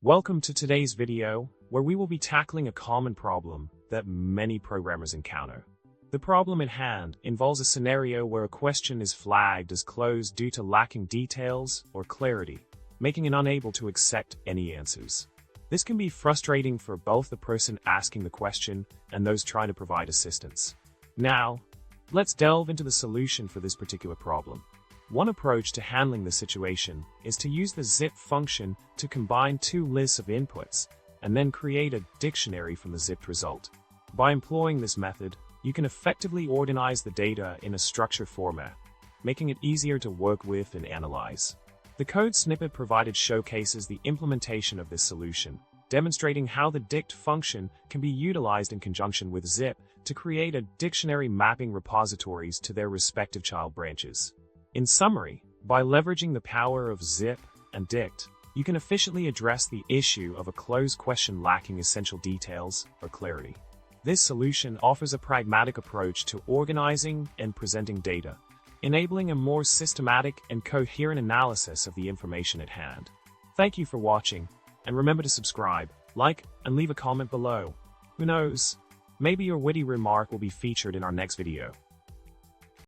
Welcome to today's video, where we will be tackling a common problem that many programmers encounter. The problem at hand involves a scenario where a question is flagged as closed due to lacking details or clarity, making it unable to accept any answers. This can be frustrating for both the person asking the question and those trying to provide assistance. Now, let's delve into the solution for this particular problem. One approach to handling this situation is to use the zip function to combine two lists of inputs and then create a dictionary from the zipped result. By employing this method, you can effectively organize the data in a structured format, making it easier to work with and analyze. The code snippet provided showcases the implementation of this solution, demonstrating how the dict function can be utilized in conjunction with zip to create a dictionary mapping repositories to their respective child branches. In summary, by leveraging the power of zip and dict, you can efficiently address the issue of a closed question lacking essential details or clarity. This solution offers a pragmatic approach to organizing and presenting data, enabling a more systematic and coherent analysis of the information at hand. Thank you for watching, and remember to subscribe, like, and leave a comment below. Who knows? Maybe your witty remark will be featured in our next video.